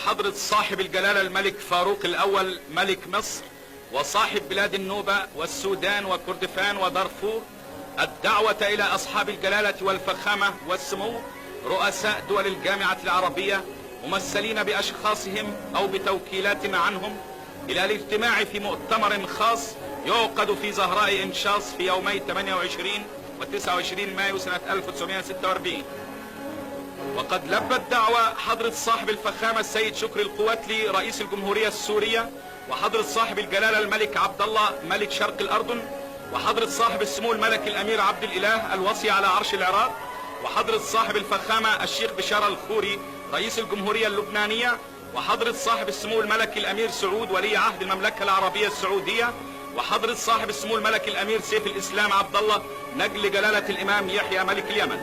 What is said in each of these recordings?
حضرة صاحب الجلالة الملك فاروق الأول ملك مصر وصاحب بلاد النوبة والسودان وكردفان ودارفور الدعوة إلى أصحاب الجلالة والفخامة والسمو رؤساء دول الجامعة العربية ممثلين بأشخاصهم أو بتوكيلات عنهم إلى الاجتماع في مؤتمر خاص يعقد في زهراء إنشاص في يومي 28 و 29 مايو سنة 1946. وقد لبت دعوة حضرة صاحب الفخامة السيد شكري القواتلي رئيس الجمهورية السورية، وحضرة صاحب الجلالة الملك عبد الله ملك شرق الأردن، وحضرة صاحب السمو الملك الأمير عبد الإله الوصي على عرش العراق، وحضرة صاحب الفخامة الشيخ بشار الخوري رئيس الجمهورية اللبنانية، وحضرة صاحب السمو الملك الأمير سعود ولي عهد المملكة العربية السعودية، وحضرة صاحب السمو الملك الأمير سيف الإسلام عبد الله نجل جلالة الإمام يحيى ملك اليمن.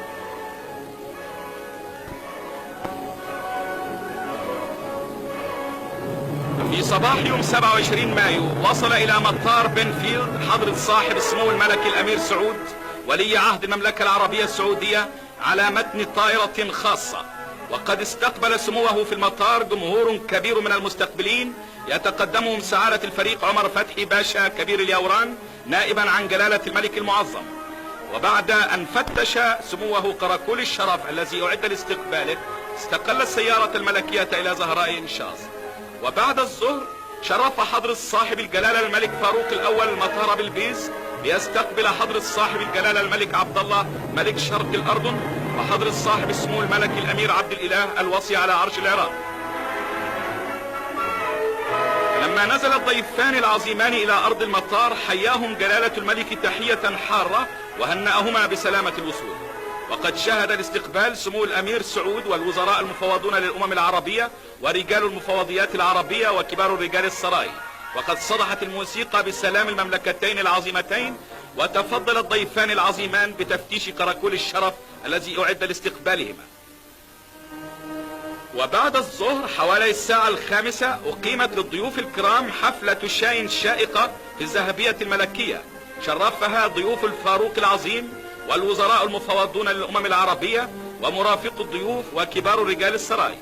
في صباح يوم 27 مايو وصل إلى مطار بنفيلد حضرة صاحب السمو الملك الأمير سعود ولي عهد المملكة العربية السعودية على متن طائرة خاصة، وقد استقبل سموه في المطار جمهور كبير من المستقبلين يتقدمهم سعادة الفريق عمر فتحي باشا كبير اليوران نائبا عن جلالة الملك المعظم. وبعد أن فتش سموه قراقول الشرف الذي أعد لاستقباله استقل السيارة الملكية إلى زهراء إنشاص. وبعد الظهر شرف حضرة صاحب الجلالة الملك فاروق الأول مطار بلبيس ليستقبل حضرة صاحب الجلالة الملك عبد الله ملك شرق الأردن وحضرة صاحب السمو الملك الأمير عبد الإله الوصي على عرش العراق. لما نزل الضيفان العظيمان إلى أرض المطار حياهم جلالة الملك تحية حارة وهنأهما بسلامة الوصول. وقد شهد الاستقبال سمو الأمير سعود والوزراء المفوضون للأمم العربية ورجال المفوضيات العربية وكبار الرجال السراي، وقد صدحت الموسيقى بسلام المملكتين العظيمتين، وتفضل الضيفان العظيمان بتفتيش قراقول الشرف الذي أعد لاستقبالهما. وبعد الظهر حوالي الساعة 5 أقيمت للضيوف الكرام حفلة شاي شائقة في الذهبية الملكية شرفها ضيوف الفاروق العظيم والوزراء المفوضون للأمم العربية ومرافق الضيوف وكبار رجال السراي.